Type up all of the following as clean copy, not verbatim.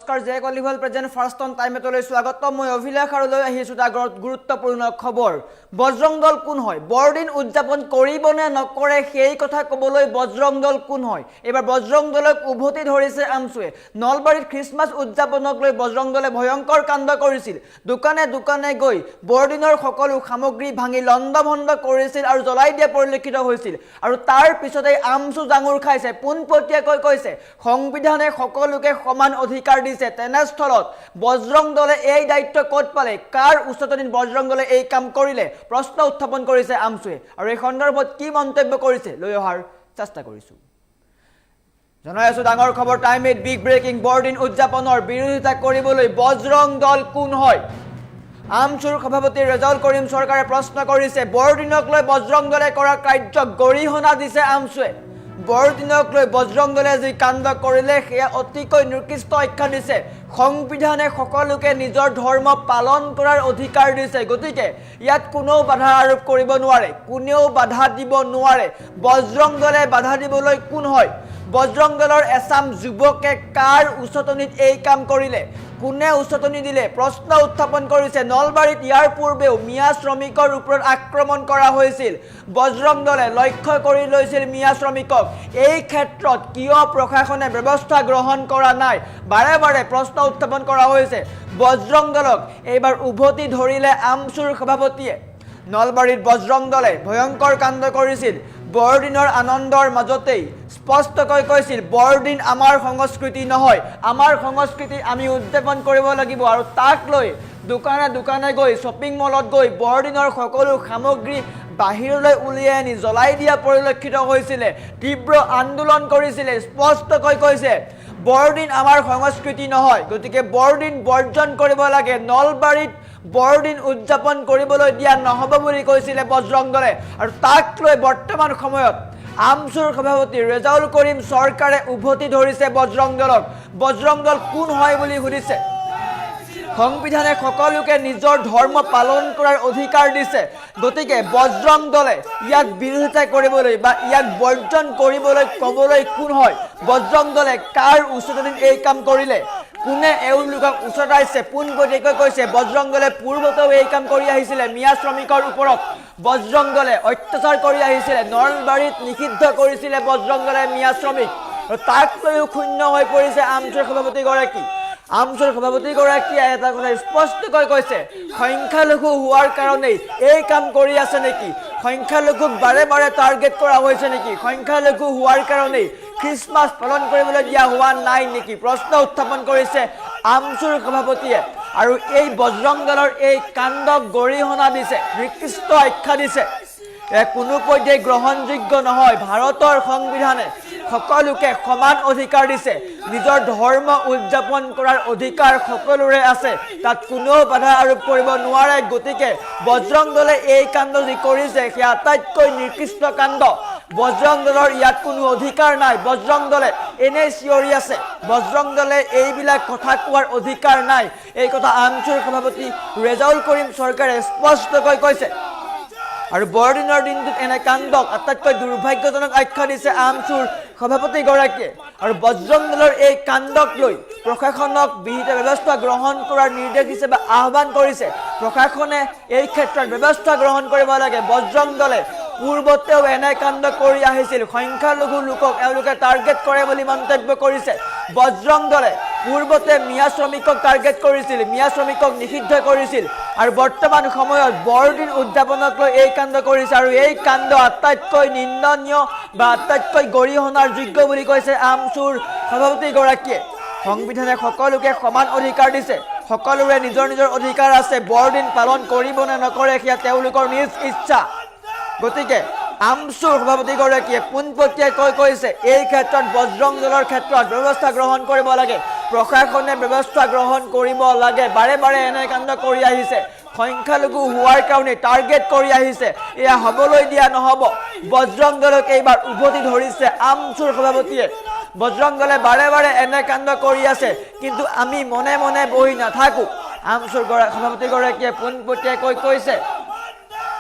নমস্কাৰ J কলিভল present first on টাইমলৈ স্বাগত মই অভিলাষ আৰু লৈ আহিছো এটা গুৰুত্বপূৰ্ণ খবৰ বজৰং দল কোন হয় বৰদিন উদযাপন কৰিবনে নকৰে সেই কথা কবলৈ বজৰং দল কোন হয় এবাৰ বজৰং দলক উভতি ধৰিছে আমচুৱে নলবাৰীত খ্ৰীষ্টমাছ উদযাপনক লৈ বজৰং দলে ভয়ংকৰ কাণ্ড কৰিছিল দোকানে দোকানে গৈ বৰদিনৰ সকলো সামগ্ৰী ভাঙি লণ্ডভণ্ড কৰিছিল আৰু জ্বলাই দিয়া পৰিলক্ষিত হৈছিল আৰু তাৰ পিছতে আমচু জাঙুৰ খাইছে পোনপটীয়াকৈ কৈছে সংবিধানে সকলোকে সমান অধিকাৰ দিছে তেনেস্থলত বজৰং দলে এই দায়িত্ব ক'ত পালে কাৰ উচ্চতনিত বজৰং দলে এই কাম কৰিলে প্ৰশ্ন উত্থাপন কৰিছে আমচুৱে আৰু এই সন্দৰ্ভত কি মন্তব্য কৰিছে লৈ অহাৰ চেষ্টা কৰিছো জনাই আছো ডাঙৰ খবৰ টাইম এট বিগ ব্ৰেকিং বৰদিন উদযাপনৰ বিৰোধিতা কৰিবলৈ বজৰং দল কোন হয় আমচুৰ সভাপতি ৰেজাউল কৰিম চৰকাৰে প্ৰশ্ন কৰিছে বৰদিনক লৈ বজৰং দলে কৰা কাৰ্যক গৰিহণা দিছে আমচুৱে বৰদিনক লৈ বজৰং দলে যি কাণ্ড কৰিলে সেয়া অতিকৈ নিকৃষ্ট আখ্যা দিছে সংবিধানে সকলোকে নিজৰ ধৰ্ম পালন কৰাৰ অধিকাৰ দিছে গতিকে ইয়াত কোনো বাধা আৰোপ কৰিব নোৱাৰে কোনেও বাধা দিব নোৱাৰে বজৰং দলে বাধা দিবলৈ কোন হয় বজৰং দলৰ এছাম যুৱকে কাৰ উচ্চতনিত এই কাম কৰিলে কোনে উচ্চতনি দিলে প্ৰশ্ন উত্থাপন কৰিছে নলবাৰীত ইয়াৰ পূৰ্বেও মিয়া শ্ৰমিকৰ ওপৰত আক্ৰমণ কৰা হৈছিল বজৰং দলে লক্ষ্য কৰি লৈছিল মিয়া শ্ৰমিকক এই ক্ষেত্ৰত কিয় প্ৰশাসনে ব্যৱস্থা গ্ৰহণ কৰা নাই বাৰে বাৰে প্ৰশ্ন উত্থাপন কৰা হৈছে বজৰং দলক এইবাৰ উভতি ধৰিলে আমচুৰ সভাপতিয়ে নলবাৰীত বজৰং দলে ভয়ংকৰ কাণ্ড কৰিছিল বৰদিনৰ আনন্দৰ মাজতেই স্পষ্টকৈ কৈছিল বৰদিন আমাৰ সংস্কৃতি নহয় আমাৰ সংস্কৃতি আমি উদযাপন কৰিব লাগিব আৰু তাক লৈ দোকানে দোকানে গৈ শ্বপিং মলত গৈ বৰদিনৰ সকলো সামগ্ৰী বাহিৰলৈ উলিয়াই আনি জ্বলাই দিয়া পৰিলক্ষিত হৈছিলে তীব্ৰ আন্দোলন কৰিছিলে স্পষ্টকৈ কৈছে বৰদিন আমাৰ সংস্কৃতি নহয় গতিকে বৰদিন বৰ্জন কৰিব লাগে নলবাৰীত বৰদিন উদযাপন কৰিবলৈ দিয়া নহব বুলি কৈছিলে বজৰং দলে আৰু তাক লৈ বৰ্তমান সময়ত আমচুৰ সভাপতি ৰেজাউল কৰিম চৰকাৰে উভতি ধৰিছে বজৰং দলক বজৰং দল কোন হয় বুলি সুধিছে সংবিধানে সকলোকে নিজৰ ধৰ্ম পালন কৰাৰ অধিকাৰ দিছে গতিকে বজৰং দলে ইয়াক বিৰোধিতা কৰিবলৈ বা ইয়াক বৰ্জন কৰিবলৈ ক'বলৈ কোন হয় বজৰং দলে কাৰ উচ্চতনিত এই কাম কৰিলে কোনে এওঁলোকক উচতাইছে পোনপটীয়াকৈ কৈছে বজৰং দলে পূৰ্বতেও এই কাম কৰি আহিছিলে মিয়া শ্ৰমিকৰ ওপৰত বজৰং দলে অত্যাচাৰ কৰি আহিছিলে নলবাৰীত নিষিদ্ধ কৰিছিলে বজৰং দলে মিয়া শ্ৰমিক তাক লৈও শূন্য হৈ পৰিছে আমচুৰ সভাপতিগৰাকী আমচুৰ সভাপতিগৰাকীয়ে এটা কথা স্পষ্টকৈ কৈছে সংখ্যালঘু হোৱাৰ কাৰণেই এই কাম কৰি আছে নেকি সংখ্যালঘুক বাৰে বাৰে টাৰ্গেট কৰা হৈছে নেকি সংখ্যালঘু হোৱাৰ কাৰণেই খ্ৰীষ্টমাছ পালন কৰিবলৈ দিয়া হোৱা নাই নেকি প্ৰশ্ন উত্থাপন কৰিছে আমচুৰ সভাপতিয়ে আৰু এই বজৰং দলৰ এই কাণ্ডক গৰিহণা দিছে নিকৃষ্ট আখ্যা দিছে কোনো পৰ্যায়ে গ্ৰহণযোগ্য নহয় ভাৰতৰ সংবিধানে সকলোকে সমান অধিকাৰ দিছে নিজৰ ধৰ্ম উদযাপন কৰাৰ অধিকাৰ সকলোৰে আছে তাত কোনো বাধা আৰোপ কৰিব নোৱাৰে গতিকে বজৰং দলে এই কাণ্ড যি কৰিছে সেয়া আটাইতকৈ নিকৃষ্ট কাণ্ড বজৰং দলৰ ইয়াত কোনো অধিকাৰ নাই বজৰং দলে এনে চিঞৰি আছে বজৰং দলে এইবিলাক কথা কোৱাৰ অধিকাৰ নাই এই কথা আমচুৰ সভাপতি ৰেজাউল কৰিম চৰকাৰে স্পষ্টকৈ কৈছে আৰু বৰদিনৰ দিনটোত এনে কাণ্ডক আটাইতকৈ দুৰ্ভাগ্যজনক আখ্যা দিছে আমচুৰ সভাপতিগৰাকীয়ে আৰু বজৰং দলৰ এই কাণ্ডক লৈ প্ৰশাসনক বিহিত ব্যৱস্থা গ্ৰহণ কৰাৰ নিৰ্দেশ দিছে বা আহ্বান কৰিছে প্ৰশাসনে এই ক্ষেত্ৰত ব্যৱস্থা গ্ৰহণ কৰিব লাগে বজৰং দলে পূৰ্বতেও এনে কাণ্ড কৰি আহিছিল সংখ্যালঘু লোকক এওঁলোকে টাৰ্গেট কৰে বুলি মন্তব্য কৰিছে বজৰং দলে পূৰ্বতে মিয়া শ্ৰমিকক টাৰ্গেট কৰিছিল মিয়া শ্ৰমিকক নিষিদ্ধ কৰিছিল আৰু বৰ্তমান সময়ত বৰদিন উদযাপনক লৈ এই কাণ্ড কৰিছে আৰু এই কাণ্ড আটাইতকৈ নিন্দনীয় বা আটাইতকৈ গৰিহণাৰ যোগ্য বুলি কৈছে আমচুৰ সভাপতিগৰাকীয়ে সংবিধানে সকলোকে সমান অধিকাৰ দিছে সকলোৰে নিজৰ নিজৰ অধিকাৰ আছে বৰদিন পালন কৰিব নে নকৰে সেয়া তেওঁলোকৰ নিজ ইচ্ছা গতিকে আমচুৰ সভাপতিগৰাকীয়ে পোনপটীয়াকৈ কৈছে এই ক্ষেত্ৰত বজৰং দলৰ ক্ষেত্ৰত ব্যৱস্থা গ্ৰহণ কৰিব লাগে প্ৰশাসনে ব্যৱস্থা গ্ৰহণ কৰিব লাগে বাৰে বাৰে এনে কাণ্ড কৰি আহিছে সংখ্যালঘু হোৱাৰ কাৰণে টাৰ্গেট কৰি আহিছে এয়া হ'বলৈ দিয়া নহ'ব বজৰং দলক এইবাৰ উভতি ধৰিছে আমচুৰ সভাপতিয়ে বজৰং দলে বাৰে বাৰে এনে কাণ্ড কৰি আছে কিন্তু আমি মনে মনে বহি নাথাকো আমচুৰ সভাপতিগৰাকীয়ে পোনপটীয়াকৈ কৈছে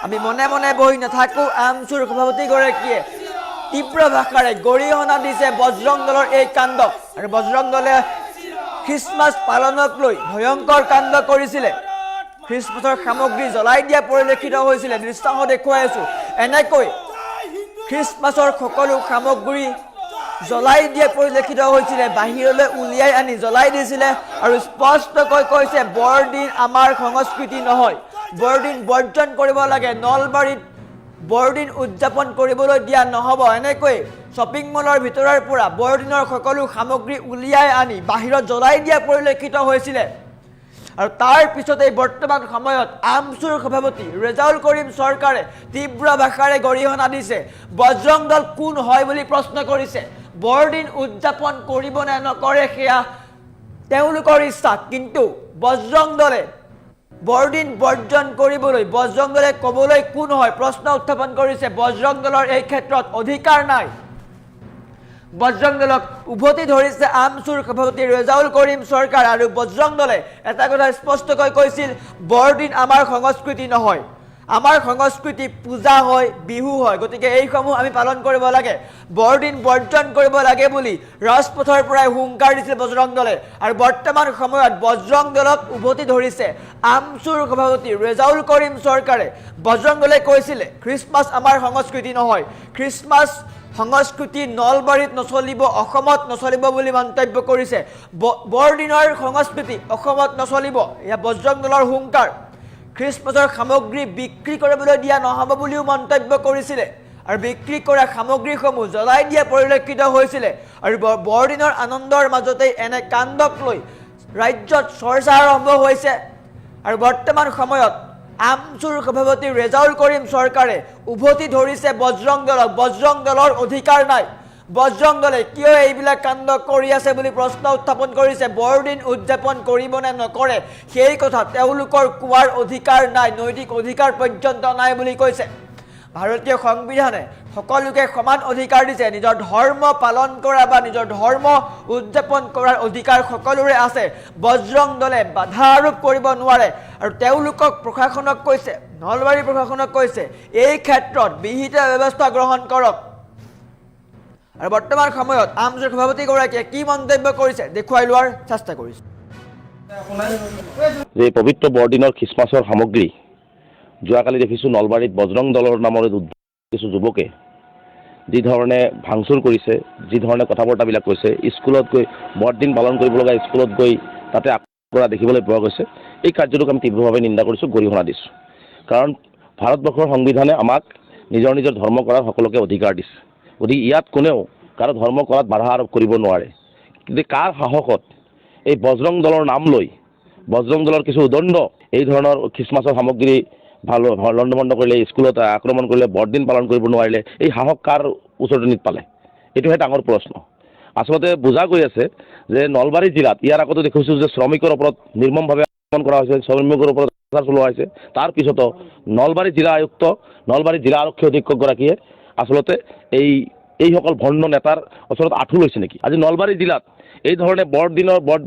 আমি মনে মনে বহি নাথাকো আমচুৰ সভাপতিগৰাকীয়ে তীব্ৰ ভাষাৰে গৰিহণা দিছে বজৰং দলৰ এই কাণ্ডক আৰু বজৰং দলে খ্ৰীষ্টমাছ পালনক লৈ ভয়ংকৰ কাণ্ড কৰিছিলে খ্ৰীষ্টমাছৰ সামগ্ৰী জ্বলাই দিয়া পৰিলক্ষিত হৈছিলে দৃশ্যাংশ দেখুৱাই আছো এনেকৈ খ্ৰীষ্টমাছৰ সকলো সামগ্ৰী জ্বলাই দিয়া পৰিলক্ষিত হৈছিলে বাহিৰলৈ উলিয়াই আনি জ্বলাই দিছিলে আৰু স্পষ্টকৈ কৈছে বৰদিন আমাৰ সংস্কৃতি নহয় বৰদিন বৰ্জন কৰিব লাগে নলবাৰীত বৰদিন উদযাপন কৰিবলৈ দিয়া নহ'ব এনেকৈ শ্বপিং মলৰ ভিতৰৰ পৰা বৰদিনৰ সকলো সামগ্ৰী উলিয়াই আনি বাহিৰত জ্বলাই দিয়া পৰিলক্ষিত হৈছিলে আৰু তাৰ পিছতে বৰ্তমান সময়ত আমচুৰ সভাপতি ৰেজাউল কৰিম চৰকাৰে তীব্ৰ ভাষাৰে গৰিহণা দিছে বজৰং দল কোন হয় বুলি প্ৰশ্ন কৰিছে বৰদিন উদযাপন কৰিব নে নকৰে সেয়া তেওঁলোকৰ ইচ্ছা কিন্তু বজৰং দলে বৰদিন বৰ্জন কৰিবলৈ বজৰং দলে ক'বলৈ কোন হয় প্ৰশ্ন উত্থাপন কৰিছে বজৰং দলৰ এই ক্ষেত্ৰত অধিকাৰ নাই বজৰং দলক উভতি ধৰিছে আমচুৰ সভাপতি ৰেজাউল কৰিম চৰকাৰ আৰু বজৰং দলে এটা কথা স্পষ্টকৈ কৈছিল বৰদিন আমাৰ সংস্কৃতি নহয় আমাৰ সংস্কৃতি পূজা হয় বিহু হয় গতিকে এইসমূহ আমি পালন কৰিব লাগে বৰদিন বৰ্জন কৰিব লাগে বুলি ৰাজপথৰ পৰাই হুংকাৰ দিছিল বজৰং দলে আৰু বৰ্তমান সময়ত বজৰং দলক উভতি ধৰিছে আমচুৰ সভাপতি ৰেজাউল কৰিম চৰকাৰে বজৰং দলে কৈছিলে খ্ৰীষ্টমাছ আমাৰ সংস্কৃতি নহয় খ্ৰীষ্টমাছ সংস্কৃতি নলবাৰীত নচলিব অসমত নচলিব বুলি মন্তব্য কৰিছে বৰদিনৰ সংস্কৃতি অসমত নচলিব এয়া বজৰং দলৰ হুংকাৰ খ্ৰীষ্টমাছৰ সামগ্ৰী বিক্ৰী কৰিবলৈ দিয়া নহ'ব বুলিও মন্তব্য কৰিছিলে আৰু বিক্ৰী কৰা সামগ্ৰীসমূহ জ্বলাই দিয়া পৰিলক্ষিত হৈছিলে আৰু বৰদিনৰ আনন্দৰ মাজতে এনে কাণ্ডক লৈ ৰাজ্যত চৰ্চা আৰম্ভ হৈছে আৰু বৰ্তমান সময়ত আমচুৰ সভাপতি ৰেজাউল কৰিম চৰকাৰে উভতি ধৰিছে বজৰং দলৰ অধিকাৰ নাই বজৰং দলে কিয় এইবিলাক কাণ্ড কৰি আছে বুলি প্ৰশ্ন উত্থাপন কৰিছে বৰদিন উদযাপন কৰিব নে নকৰে সেই কথা তেওঁলোকৰ কোৱাৰ অধিকাৰ নাই নৈতিক অধিকাৰ পৰ্যন্ত নাই বুলি কৈছে ভাৰতীয় সংবিধানে সকলোকে সমান অধিকাৰ দিছে নিজৰ ধৰ্ম পালন কৰা বা নিজৰ ধৰ্ম উদযাপন কৰাৰ অধিকাৰ সকলোৰে আছে বজৰং দলে বাধা আৰোপ কৰিব নোৱাৰে আৰু তেওঁলোকক প্ৰশাসনক কৈছে নলবাৰী প্ৰশাসনক কৈছে এই ক্ষেত্ৰত বিহিত ব্যৱস্থা গ্ৰহণ কৰক আৰু বৰ্তমান সময়ত আমচুৰ সভাপতিগৰাকীয়ে কি মন্তব্য কৰিছে দেখুৱাই লোৱাৰ চেষ্টা কৰিছে এই পবিত্ৰ বৰদিনৰ খ্ৰীষ্টমাছৰ সামগ্ৰী যোৱাকালি দেখিছোঁ নলবাৰীত বজৰং দলৰ নামৰে কিছু যুৱকে যি ধৰণে ভাংচুৰ কৰিছে যি ধৰণে কথা বতৰাবিলাক কৈছে স্কুলত গৈ বৰদিন পালন কৰিব লগা স্কুলত গৈ তাতে কৰা দেখিবলৈ পোৱা গৈছে এই কাৰ্যটোক আমি তীব্ৰভাৱে নিন্দা কৰিছোঁ গৰিহণা দিছোঁ কাৰণ ভাৰতবৰ্ষৰ সংবিধানে আমাক নিজৰ নিজৰ ধৰ্ম কৰাৰ সকলোকে অধিকাৰ দিছে গতিকে ইয়াত কোনেও কাৰো ধৰ্ম কৰাত বাধা আৰোপ কৰিব নোৱাৰে কিন্তু কাৰ সাহসত এই বজৰং দলৰ নাম লৈ বজৰং দলৰ কিছু উদণ্ড এই ধৰণৰ খ্ৰীষ্টমাছৰ সামগ্ৰী ভাল লণ্ডভণ্ড কৰিলে স্কুলত আক্ৰমণ কৰিলে বৰদিন পালন কৰিব নোৱাৰিলে এই সাহস কাৰ উচতনিত পালে এইটোহে ডাঙৰ প্ৰশ্ন আচলতে বুজা গৈ আছে যে নলবাৰী জিলাত ইয়াৰ আগতে দেখিছোঁ যে শ্ৰমিকৰ ওপৰত নিৰ্মমভাৱে আক্ৰমণ কৰা হৈছে শ্ৰমিকৰ ওপৰত অত্যাচাৰ চলোৱা হৈছে তাৰপিছতো নলবাৰী জিলা আয়ুক্ত নলবাৰী জিলা আৰক্ষী অধীক্ষকগৰাকীয়ে আচলতে এইসকল ভণ্ড নেতাৰ ওচৰত আঁঠু লৈছে নেকি আজি নলবাৰী জিলাত এই ধৰণে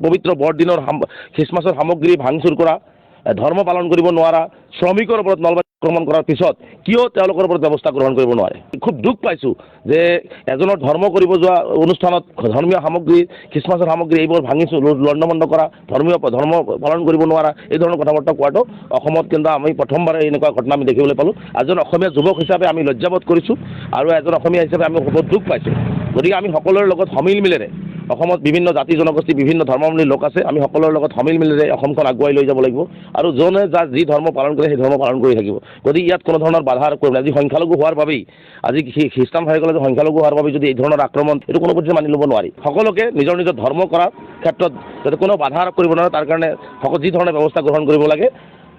পবিত্ৰ বৰদিনৰ খ্ৰীষ্টমাছৰ সামগ্ৰী ভাঙচুৰ কৰা ধৰ্ম পালন কৰিব নোৱাৰা শ্ৰমিকৰ ওপৰত নলবাৰী আক্ৰমণ কৰাৰ পিছত কিয় তেওঁলোকৰ ওপৰত ব্যৱস্থা গ্ৰহণ কৰিব নোৱাৰে খুব দুখ পাইছোঁ যে এজনৰ ধৰ্ম কৰিব যোৱা অনুষ্ঠানত ধৰ্মীয় সামগ্ৰী খ্ৰীষ্টমাছৰ সামগ্ৰী এইবোৰ ভাঙিছোঁ লণ্ডভণ্ড কৰা ধৰ্ম পালন কৰিব নোৱাৰা এই ধৰণৰ কথা বাৰ্তা কোৱাটো অসমত কিন্তু আমি প্ৰথমবাৰে এনেকুৱা ঘটনা আমি দেখিবলৈ পালোঁ এজন অসমীয়া যুৱক হিচাপে আমি লজ্জাবোধ কৰিছোঁ আৰু এজন অসমীয়া হিচাপে আমি বহুত দুখ পাইছোঁ গতিকে আমি সকলোৰে লগত সমিল মিলেৰে অসমত বিভিন্ন জাতি জনগোষ্ঠী বিভিন্ন ধৰ্মাৱলম্বী লোক আছে আমি সকলোৰে লগত সমিল মিলেৰে অসমখন আগুৱাই লৈ যাব লাগিব আৰু যোনে যাৰ যি ধৰ্ম পালন কৰে সেই ধৰ্ম পালন কৰি থাকিব গতিকে ইয়াত কোনো ধৰণৰ বাধা আৰোপ কৰিব আজি সংখ্যালঘু হোৱাৰ বাবেই আজি খ্ৰীষ্টান ভাইসকলে সংখ্যালঘু হোৱাৰ বাবে যদি এই ধৰণৰ আক্ৰমণ এইটো কোনো পধ্যে মানি ল'ব নোৱাৰি সকলোকে নিজৰ নিজৰ ধৰ্ম কৰাৰ ক্ষেত্ৰত যাতে কোনো বাধা আৰোপ কৰিব নোৱাৰে তাৰ কাৰণে যি ধৰণৰ ব্যৱস্থা গ্ৰহণ কৰিব লাগে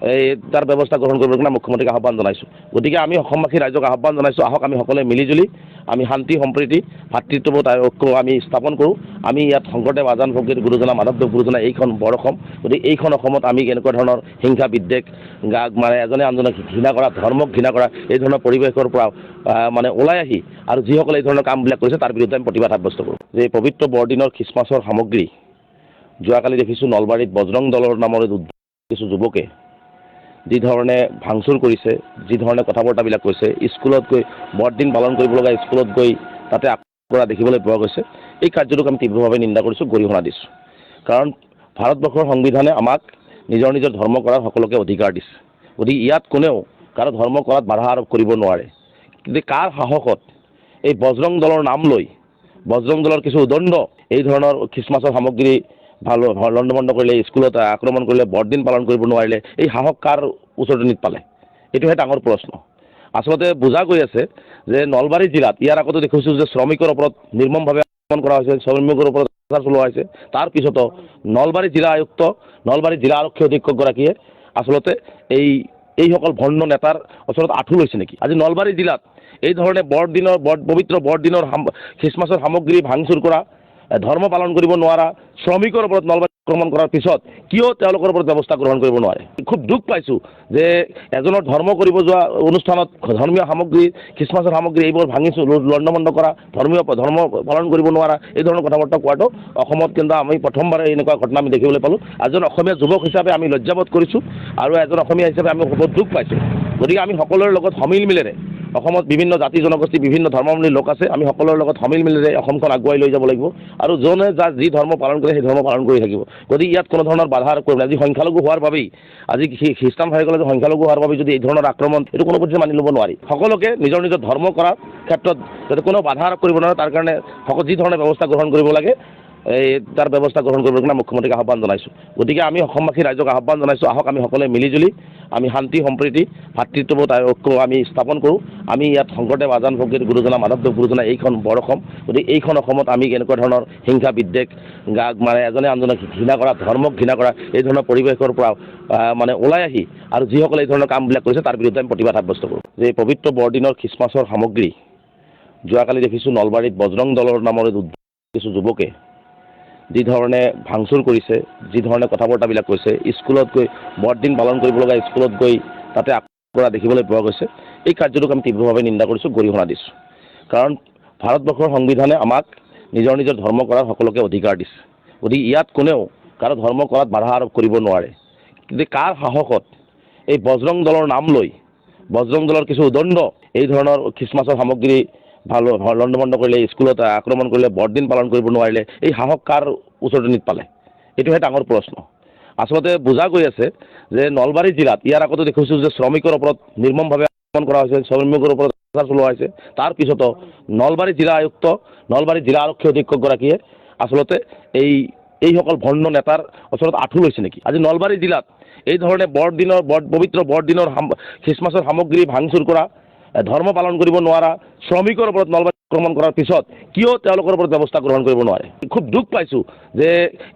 তাৰ ব্যৱস্থা গ্ৰহণ কৰিবৰ কাৰণে মুখ্যমন্ত্ৰীক আহ্বান জনাইছোঁ গতিকে আমি অসমবাসী ৰাইজক আহ্বান জনাইছোঁ আহক আমি সকলোৱে মিলিজুলি আমি শান্তি সম্প্ৰীতি ভাতৃত্ববোধ ঐক্য আমি স্থাপন কৰোঁ আমি ইয়াত শংকৰদেৱ আজান ফকীৰ গুৰুজনা মাধৱদেৱ গুৰুজনা এইখন বৰ অসম গতিকে এইখন অসমত আমি এনেকুৱা ধৰণৰ হিংসা বিদ্বেষ মানে এজনে আনজনক ঘৃণা কৰা ধৰ্মক ঘৃণা কৰা এই ধৰণৰ পৰিৱেশৰ পৰা মানে ওলাই আহি আৰু যিসকলে এই ধৰণৰ কামবিলাক কৰিছে তাৰ বিৰুদ্ধে আমি প্ৰতিবাদ সাব্যস্ত কৰোঁ যে পবিত্ৰ বৰদিনৰ খ্ৰীষ্টমাছৰ সামগ্ৰী যোৱাকালি দেখিছোঁ নলবাৰীত বজৰং দলৰ নামৰে কিছু যুৱকে যি ধৰণে ভাংচুৰ কৰিছে যি ধৰণে কথা বতৰাবিলাক কৈছে স্কুলত গৈ বৰদিন পালন কৰিব লগা স্কুলত গৈ তাতে কৰা দেখিবলৈ পোৱা গৈছে এই কাৰ্যটোক আমি তীব্ৰভাৱে নিন্দা কৰিছোঁ গৰিহণা দিছোঁ কাৰণ ভাৰতবৰ্ষৰ সংবিধানে আমাক নিজৰ নিজৰ ধৰ্ম কৰাৰ সকলোকে অধিকাৰ দিছে। গতিকে ইয়াত কোনেও কাৰো ধৰ্ম কৰাত বাধা আৰোপ কৰিব নোৱাৰে। কিন্তু কাৰ সাহসত এই বজৰং দলৰ নাম লৈ বজৰং দলৰ কিছু উদণ্ড এই ধৰণৰ খ্ৰীষ্টমাছৰ সামগ্ৰী লণ্ডভণ্ড কৰিলে, স্কুলত আক্ৰমণ কৰিলে, বৰদিন পালন কৰিব নোৱাৰিলে, এই সাহস কাৰ উচতনিত পালে? এইটোহে ডাঙৰ প্ৰশ্ন। আচলতে বুজা গৈ আছে যে নলবাৰী জিলাত ইয়াৰ আগতে দেখিছোঁ যে শ্ৰমিকৰ ওপৰত নিৰ্মমভাৱে আক্ৰমণ কৰা হৈছে, শ্ৰমিকৰ ওপৰত অত্যাচাৰ চলোৱা হৈছে। তাৰপিছতো নলবাৰী জিলা আয়ুক্ত, নলবাৰী জিলা আৰক্ষী অধীক্ষকগৰাকীয়ে আচলতে এইসকল ভণ্ড নেতাৰ ওচৰত আঁঠু লৈছে নেকি? আজি নলবাৰী জিলাত এই ধৰণে পবিত্ৰ বৰদিনৰ খ্ৰীষ্টমাছৰ সামগ্ৰী ভাঙচুৰ কৰা, ধৰ্ম পালন কৰিব নোৱাৰা শ্ৰমিকৰ ওপৰত নলবাৰী আক্ৰমণ কৰাৰ পিছত কিয় তেওঁলোকৰ ওপৰত ব্যৱস্থা গ্ৰহণ কৰিব নোৱাৰে? খুব দুখ পাইছোঁ যে এজনৰ ধৰ্ম কৰিব যোৱা অনুষ্ঠানত ধৰ্মীয় সামগ্ৰী, খ্ৰীষ্টমাছৰ সামগ্ৰী এইবোৰ ভাঙিছোঁ, লণ্ডভণ্ড কৰা, ধৰ্ম পালন কৰিব নোৱাৰা এই ধৰণৰ কথা বাৰ্তা কোৱাটো অসমত কিন্তু আমি প্ৰথমবাৰে এনেকুৱা ঘটনা আমি দেখিবলৈ পালোঁ। এজন অসমীয়া যুৱক হিচাপে আমি লজ্জাবোধ কৰিছোঁ আৰু এজন অসমীয়া হিচাপে আমি বহুত দুখ পাইছোঁ। গতিকে আমি সকলোৰে লগত সমিল মিলেৰে, অসমত বিভিন্ন জাতি জনগোষ্ঠী, বিভিন্ন ধৰ্মাৱলম্বীৰ লোক আছে, আমি সকলোৰে লগত সমিল মিলেৰে অসমখন আগুৱাই লৈ যাব লাগিব আৰু যোনে যাৰ যি ধৰ্ম পালন কৰে সেই ধৰ্ম পালন কৰি থাকিব। গতিকে ইয়াত কোনো ধৰণৰ বাধা আৰোপ কৰিব নাই। আজি সংখ্যালঘু হোৱাৰ বাবেই, আজি খ্ৰীষ্টান ভাইসকলে যে সংখ্যালঘু হোৱাৰ বাবে যদি এই ধৰণৰ আক্ৰমণ, এইটো কোনো পধ্যে মানি ল'ব নোৱাৰি। সকলোকে নিজৰ নিজৰ ধৰ্ম কৰাৰ ক্ষেত্ৰত যাতে কোনো বাধা আৰোপ কৰিব নোৱাৰে, তাৰ কাৰণে যি ধৰণৰ ব্যৱস্থা গ্ৰহণ কৰিব লাগে তাৰ ব্যৱস্থা গ্ৰহণ কৰিব কাৰণে মুখ্যমন্ত্ৰীক আহ্বান জনাইছোঁ। গতিকে আমি অসমবাসী ৰাইজক আহ্বান জনাইছোঁ, আহক আমি সকলোৱে মিলিজুলি আমি শান্তি সম্প্ৰীতি ভাতৃত্ববোধ ঐক্য আমি স্থাপন কৰোঁ। আমি ইয়াত শংকৰদেৱ আজান ফকীৰ গুৰুজনা, মাধৱদেৱ গুৰুজনা এইখন বৰ অসম। গতিকে এইখন অসমত আমি এনেকুৱা ধৰণৰ হিংসা বিদ্বেষ এজনে আনজনক ঘৃণা কৰা, ধৰ্মক ঘৃণা কৰা এই ধৰণৰ পৰিৱেশৰ পৰা ওলাই আহি আৰু যিসকলে এই ধৰণৰ কামবিলাক কৰিছে তাৰ বিৰুদ্ধে আমি প্ৰতিবাদ সাব্যস্ত কৰোঁ। যে এই পবিত্ৰ বৰদিনৰ খ্ৰীষ্টমাছৰ সামগ্ৰী যোৱাকালি দেখিছোঁ নলবাৰীত বজৰং দলৰ নামৰ কিছু যুৱকে যি ধৰণে ভাঙচুৰ কৰিছে, যি ধৰণে কথা বাৰ্তাবিলাক কৈছে, স্কুলত গৈ বৰদিন পালন কৰিব লগা স্কুলত গৈ তাতে আক্ৰমণ কৰা দেখিবলৈ পোৱা গৈছে। এই কাৰ্যটোক আমি তীব্ৰভাৱে নিন্দা কৰিছোঁ, গৰিহণা দিছোঁ। কাৰণ ভাৰতবৰ্ষৰ সংবিধানে আমাক নিজৰ নিজৰ ধৰ্ম কৰাৰ সকলোকে অধিকাৰ দিছে। গতিকে ইয়াত কোনেও কাৰো ধৰ্ম কৰাত বাধা আৰোপ কৰিব নোৱাৰে। কিন্তু কাৰ সাহসত এই বজৰং দলৰ নাম লৈ বজৰং দলৰ কিছু উদণ্ড এই ধৰণৰ খ্ৰীষ্টমাছৰ সামগ্ৰী লণ্ডভণ্ড কৰিলে, স্কুলত আক্ৰমণ কৰিলে, বৰদিন পালন কৰিব নোৱাৰিলে, এই সাহস কাৰ উচতনিত পালে? এইটোহে ডাঙৰ প্ৰশ্ন। আচলতে বুজা গৈ আছে যে নলবাৰী জিলাত ইয়াৰ আগতে দেখিছোঁ যে শ্ৰমিকৰ ওপৰত নিৰ্মমভাৱে আক্ৰমণ কৰা হৈছে, শ্ৰমিকৰ ওপৰত অত্যাচাৰ চলোৱা হৈছে। তাৰপিছতো নলবাৰী জিলা আয়ুক্ত, নলবাৰী জিলা আৰক্ষী অধীক্ষকগৰাকীয়ে আচলতে এইসকল ভণ্ড নেতাৰ ওচৰত আঁঠু লৈছে নেকি? আজি নলবাৰী জিলাত এই ধৰণে পবিত্ৰ বৰদিনৰ খ্ৰীষ্টমাছৰ সামগ্ৰী ভাঙচুৰ কৰা, ধৰ্ম পালন কৰিব নোৱাৰা শ্ৰমিকৰ ওপৰত নলবাৰী আক্ৰমণ কৰাৰ পিছত কিয় তেওঁলোকৰ ওপৰত ব্যৱস্থা গ্ৰহণ কৰিব নোৱাৰে? খুব দুখ পাইছোঁ যে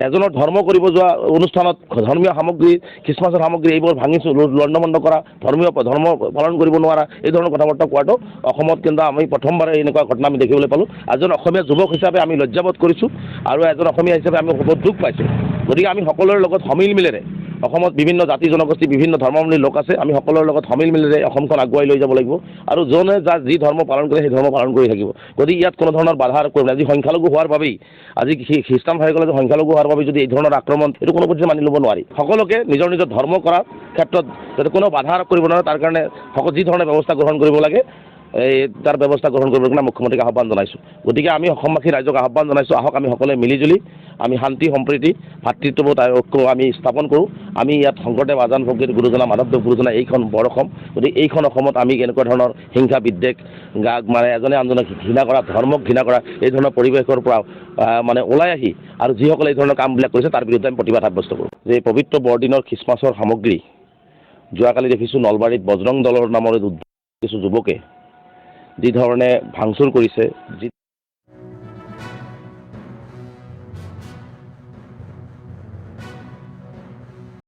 এজনৰ ধৰ্ম কৰিব যোৱা অনুষ্ঠানত ধৰ্মীয় সামগ্ৰী, খ্ৰীষ্টমাছৰ সামগ্ৰী এইবোৰ ভাঙিছোঁ, লণ্ডভণ্ড কৰা, ধৰ্ম পালন কৰিব নোৱাৰা এই ধৰণৰ কথা বাৰ্তা কোৱাটো অসমত কিন্তু আমি প্ৰথমবাৰে এনেকুৱা ঘটনা আমি দেখিবলৈ পালোঁ। এজন অসমীয়া যুৱক হিচাপে আমি লজ্জাবোধ কৰিছোঁ আৰু এজন অসমীয়া হিচাপে আমি বহুত দুখ পাইছোঁ। গতিকে আমি সকলোৰে লগত সমিল মিলেৰে, অসমত বিভিন্ন জাতি জনগোষ্ঠী, বিভিন্ন ধৰ্মাৱলম্বীৰ লোক আছে, আমি সকলোৰে লগত সমিল মিলেৰে অসমখন আগুৱাই লৈ যাব লাগিব আৰু যোনে যাৰ যি ধৰ্ম পালন কৰে সেই ধৰ্ম পালন কৰি থাকিব। গতিকে ইয়াত কোনো ধৰণৰ বাধা আৰোপ কৰিব নাই। আজি সংখ্যালঘু হোৱাৰ বাবেই, আজি খ্ৰীষ্টান ভাইসকলে যে সংখ্যালঘু হোৱাৰ বাবে যদি এই ধৰণৰ আক্ৰমণ, এইটো কোনো পধ্যে মানি ল'ব নোৱাৰি। সকলোকে নিজৰ নিজৰ ধৰ্ম কৰাৰ ক্ষেত্ৰত যাতে কোনো বাধা আৰোপ কৰিব নোৱাৰে, তাৰ কাৰণে যি ধৰণৰ ব্যৱস্থা গ্ৰহণ কৰিব লাগে তাৰ ব্যৱস্থা গ্ৰহণ কৰিব কাৰণে মুখ্যমন্ত্ৰীক আহ্বান জনাইছোঁ। গতিকে আমি অসমবাসী ৰাইজক আহ্বান জনাইছোঁ, আহক আমি সকলোৱে মিলিজুলি আমি শান্তি সম্প্ৰীতি ভাতৃত্ববোধ ঐক্য আমি স্থাপন কৰোঁ। আমি ইয়াত শংকৰদেৱ আজান ফকীৰ গুৰুজনা, মাধৱদেৱ গুৰুজনা এইখন বৰ অসম। গতিকে এইখন অসমত আমি এনেকুৱা ধৰণৰ হিংসা বিদ্বেষ এজনে আনজনক ঘৃণা কৰা, ধৰ্মক ঘৃণা কৰা এই ধৰণৰ পৰিৱেশৰ পৰা ওলাই আহি আৰু যিসকলে এই ধৰণৰ কামবিলাক কৰিছে তাৰ বিৰুদ্ধে আমি প্ৰতিবাদ সাব্যস্ত কৰোঁ। যে এই পবিত্ৰ বৰদিনৰ খ্ৰীষ্টমাছৰ সামগ্ৰী যোৱাকালি দেখিছোঁ নলবাৰীত বজৰং দলৰ নামৰ কিছু যুৱকে যি ধৰণে ভাঙচুৰ কৰিছে, যি